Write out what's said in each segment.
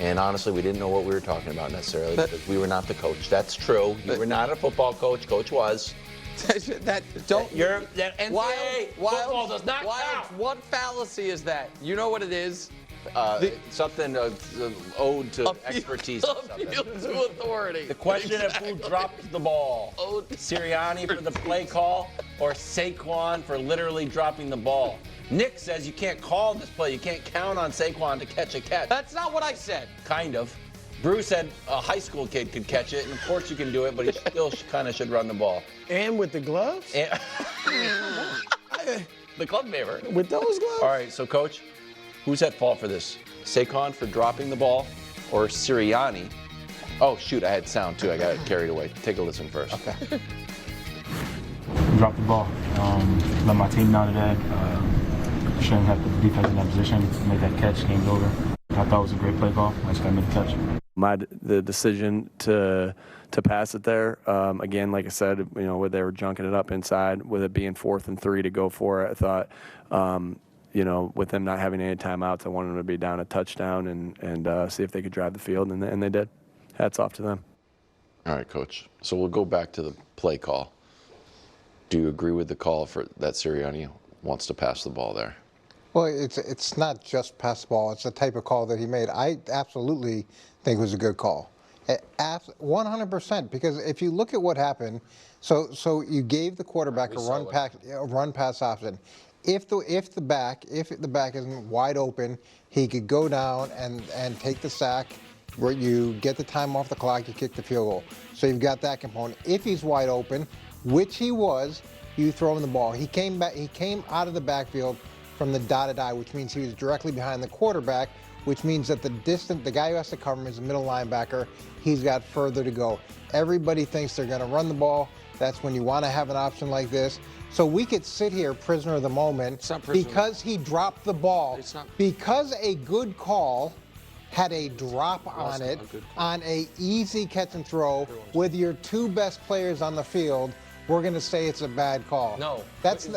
And honestly, we didn't know what we were talking about necessarily because we were not the coach. That's true. You were not a football coach. Coach was. Football does not count. What fallacy is that? You know what it is? Something owed to expertise. Appeal to authority. The question of who dropped the ball. Sirianni for the play call or Saquon for literally dropping the ball. Nick says you can't call this play. You can't count on Saquon to catch a catch. That's not what I said. Kind of. Bruce said a high school kid could catch it, and of course you can do it, but he still kind of should run the ball. And with the gloves? The club favor. With those gloves? All right, so Coach, who's at fault for this? Saquon for dropping the ball or Sirianni? Oh, shoot, I had sound too. I got carried away. Take a listen first. Okay. Dropped the ball. Let my team down today. Shouldn't have put the defense in that position. Made that catch, game's over. I thought it was a great play call. I just got to make the catch. The decision to pass it there, again, like I said, where they were junking it up inside, with it being 4th and 3 to go for it, I thought, with them not having any timeouts, I wanted them to be down a touchdown and see if they could drive the field, and they did. Hats off to them. All right, Coach. So we'll go back to the play call. Do you agree with the call for that Sirianni wants to pass the ball there? Well, it's not just pass the ball. It's the type of call that he made. I absolutely think it was a good call. 100%, because if you look at what happened, so you gave the quarterback a run pass option. If the back isn't wide open, he could go down and take the sack, where you get the time off the clock, you kick the field goal. So you've got that component. If he's wide open, which he was, you throw him the ball. He came out of the backfield from the dotted I, which means he was directly behind the quarterback, which means that the guy who has to cover him is the middle linebacker. He's got further to go. Everybody thinks they're going to run the ball. That's when you want to have an option like this. So we could sit here, prisoner of the moment, because he dropped the ball, because a good call had a drop on it, on a easy catch and throw with your two best players on the field. We're going to say it's a bad call. No. That's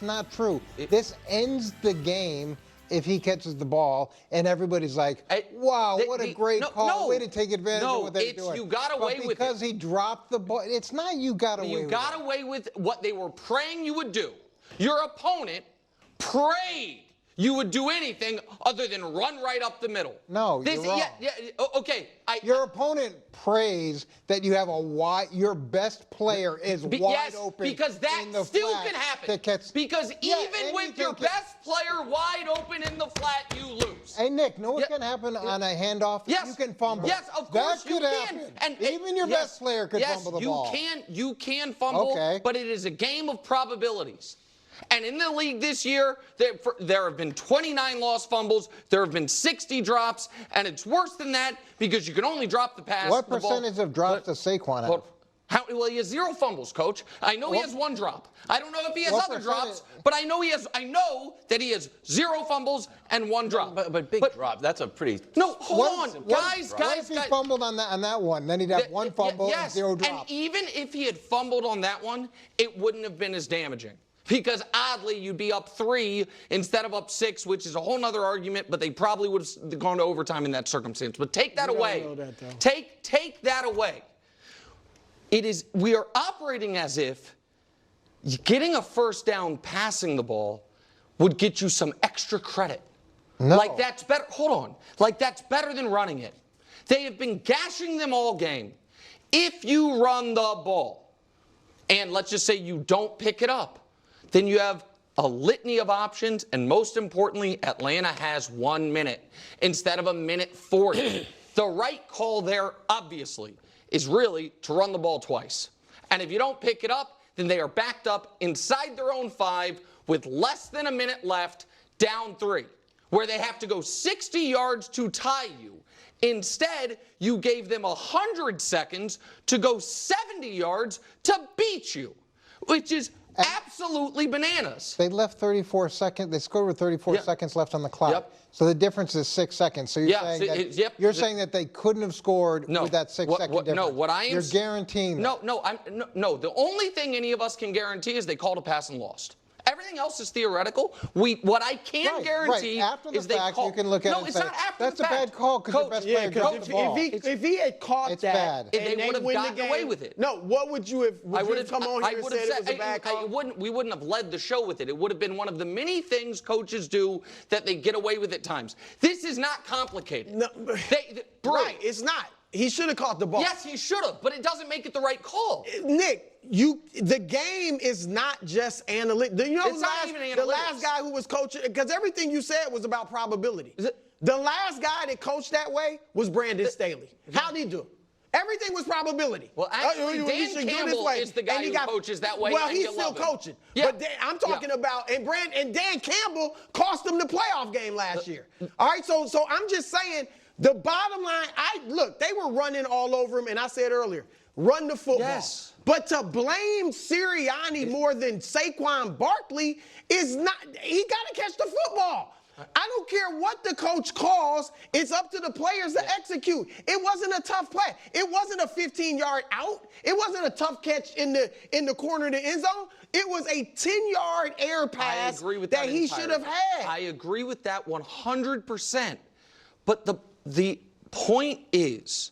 not true. This ends the game if he catches the ball and everybody's like, wow, what a great call. Way to take advantage of what they're doing. You got away with it. Because he dropped the ball. It's not you got away with it. You got away with what they were praying you would do. Your opponent prayed you would do anything other than run right up the middle. No, you're wrong. Okay. Your opponent prays that you have your best player is wide open. Because that still can happen. Because even with your best player wide open in the flat, you lose. Hey, Nick, know what can happen on a handoff? Yes. You can fumble. Yes, of course you can. And even your best player could fumble the ball. You can fumble, but it is a game of probabilities. And in the league this year, there have been 29 lost fumbles, there have been 60 drops, and it's worse than that because you can only drop the pass. What percentage of drops does Saquon have? Well, he has 0 fumbles, Coach. I know he has 1 drop. I don't know if he has other drops, but I know that he has 0 fumbles and 1 drop. But big drop. That's a pretty. No, hold on, guys. What if he fumbled on that one? Then he'd have 1 fumble and 0 drops. And even if he had fumbled on that one, it wouldn't have been as damaging. Because oddly, you'd be up 3 instead of up 6, which is a whole other argument, but they probably would have gone to overtime in that circumstance. But take that away. Take that away. We are operating as if getting a first down passing the ball would get you some extra credit. No. Like that's better. Hold on. Like that's better than running it. They have been gashing them all game. If you run the ball, and let's just say you don't pick it up, then you have a litany of options, and most importantly, Atlanta has 1 minute instead of 1:40. The right call there, obviously, is really to run the ball twice. And if you don't pick it up, then they are backed up inside their own 5 with less than a minute left, down 3, where they have to go 60 yards to tie you. Instead, you gave them 100 seconds to go 70 yards to beat you, which is absolutely bananas. They left 34 seconds. They scored with 34 seconds left on the clock. Yep. So the difference is 6 seconds. So you're saying that they couldn't have scored with that 6-second difference. No, what I am. You're guaranteeing that. No. The only thing any of us can guarantee is they called a pass and lost. Everything else is theoretical. What I can guarantee After the is they fact, call. you can look at no, it and it's say, not after that's the a fact. bad call because your best Yeah, player dropped because the ball. if he had caught It's that, bad. They and would have win the gotten game, away with it. No, what would you have? Would you have come on here and would have said it was a bad call? we wouldn't have led the show with it. It would have been one of the many things coaches do that they get away with at times. This is not complicated. No, Brew, right, it's not. He should have caught the ball. Yes, he should have, but it doesn't make it the right call. Nick, the game is not just analytics. You know, It's not even the analytics. last guy who was coaching, because everything you said was about probability. The last guy that coached that way was Brandon Staley. How'd he do? Everything was probability. Well, actually, You Dan should do this Campbell way. is the guy And he who coaches that way, Well, and he's you still love him. coaching. Yeah. But I'm talking about, and Dan Campbell cost them the playoff game last year. All right, so I'm just saying, the bottom line, look, they were running all over him, and I said earlier, run the football. Yes. But to blame Sirianni more than Saquon Barkley is not, he got to catch the football. I don't care what the coach calls. It's up to the players to execute. It wasn't a tough play. It wasn't a 15-yard out. It wasn't a tough catch in the corner of the end zone. It was a 10-yard air pass I agree with that he should have had. I agree with that 100%. But the point is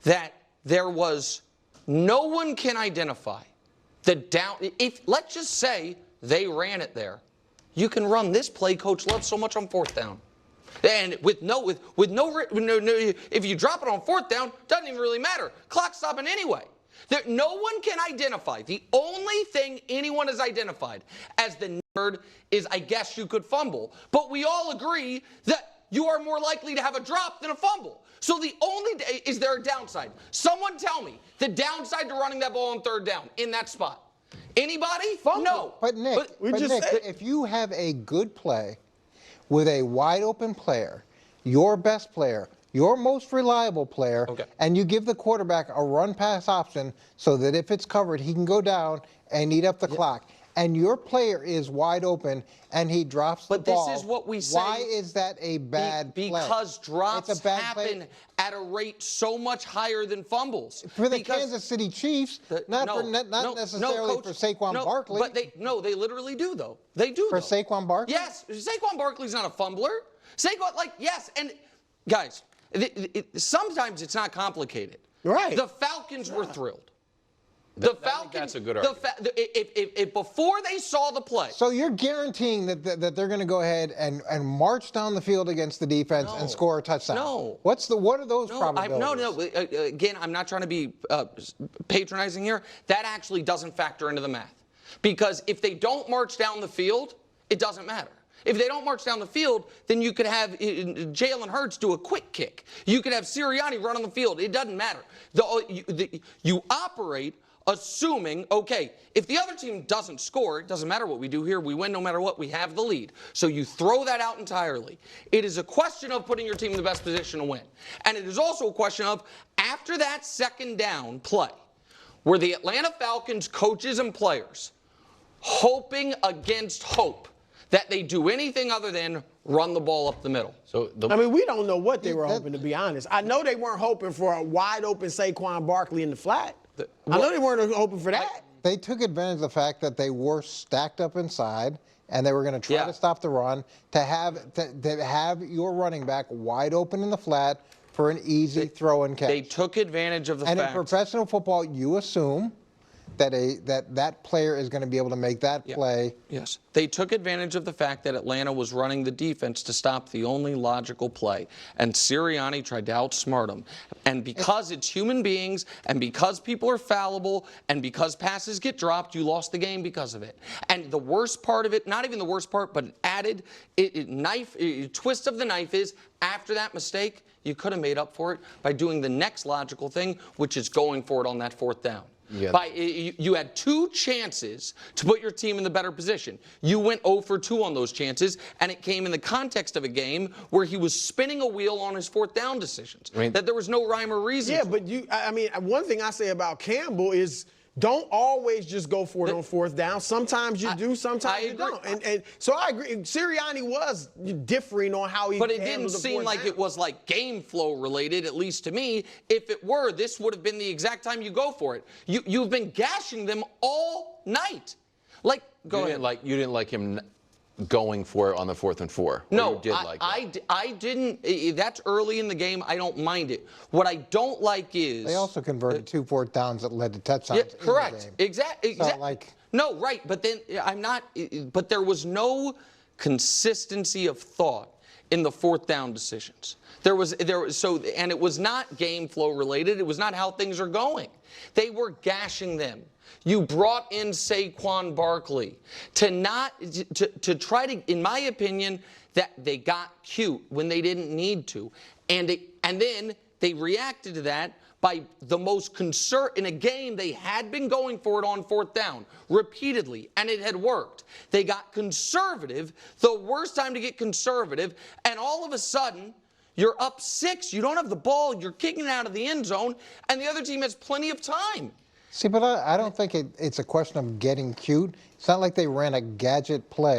that there was no one can identify the down. If let's just say they ran it there, you can run this play Coach loves so much on fourth down. And with no, if you drop it on fourth down, doesn't even really matter. Clock stopping anyway. No one can identify. The only thing anyone has identified as the nerd is, I guess you could fumble. But we all agree that you are more likely to have a drop than a fumble. So the only, is there a downside? Someone tell me the downside to running that ball on third down in that spot. Anybody? Fumble. No. But Nick, if you have a good play with a wide open player, your best player, your most reliable player, and you give the quarterback a run pass option so that if it's covered, he can go down and eat up the clock, and your player is wide open and he drops the ball. But this is what we say. Why is that a bad play? Because drops It's a bad happen play. at a rate so much higher than fumbles. For the Because Kansas City Chiefs, not necessarily Coach, for Saquon Barkley. But they literally do, though. They do, For though. Saquon Barkley? Yes. Saquon Barkley's not a fumbler. Saquon, yes. And, guys, sometimes it's not complicated. Right. The Falcons were thrilled. I think that's a good argument. If before they saw the play. So you're guaranteeing that they're going to go ahead and march down the field against the defense and score a touchdown? No. What are those probabilities? Again, I'm not trying to be patronizing here. That actually doesn't factor into the math. Because if they don't march down the field, it doesn't matter. If they don't march down the field, then you could have Jalen Hurts do a quick kick. You could have Sirianni run on the field. It doesn't matter. You operate assuming, okay, if the other team doesn't score, it doesn't matter what we do here. We win no matter what. We have the lead. So you throw that out entirely. It is a question of putting your team in the best position to win. And it is also a question of, after that second down play, were the Atlanta Falcons coaches and players hoping against hope that they do anything other than run the ball up the middle? We don't know what they were hoping, to be honest. I know they weren't hoping for a wide open Saquon Barkley in the flat. I know they weren't hoping for that. They took advantage of the fact that they were stacked up inside and they were going to try to stop the run, to have your running back wide open in the flat for an easy throw and catch. They took advantage of the fact. And in professional football, you assume that player is going to be able to make that play. Yes. They took advantage of the fact that Atlanta was running the defense to stop the only logical play. And Sirianni tried to outsmart them. And because it's human beings, and because people are fallible, and because passes get dropped, you lost the game because of it. And the worst part of it, not even the worst part, but added twist of the knife is, after that mistake, you could have made up for it by doing the next logical thing, which is going for it on that fourth down. You had two chances to put your team in the better position. You went 0 for 2 on those chances, and it came in the context of a game where he was spinning a wheel on his fourth down decisions. That there was no rhyme or reason. Yeah, but one thing I say about Campbell is, don't always just go for it on fourth down. Sometimes you do, sometimes you don't. And so I agree. Sirianni was differing on how he But it didn't seem like it was like game flow related, at least to me. If it were, this would have been the exact time you go for it. You've been gashing them all night. Like, Go ahead. You didn't like him going for it on the 4th and 4. No, you did like that. I didn't. That's early in the game. I don't mind it. What I don't like is They also converted 2 4th downs that led to touchdowns. yeah, in the correct. game. Exactly. So, like, no, right. But then I'm not. But there was no consistency of thought in the 4th down decisions. There was and it was not game flow related. It was not how things are going. They were gashing them. You brought in Saquon Barkley to try to, in my opinion, that they got cute when they didn't need to, and then they reacted to that by the most in a game they had been going for it on 4th down repeatedly, and it had worked. They got conservative, the worst time to get conservative, and all of a sudden, you're up 6, you don't have the ball, you're kicking it out of the end zone, and the other team has plenty of time. See, but I don't think it's a question of getting cute. It's not like they ran a gadget play.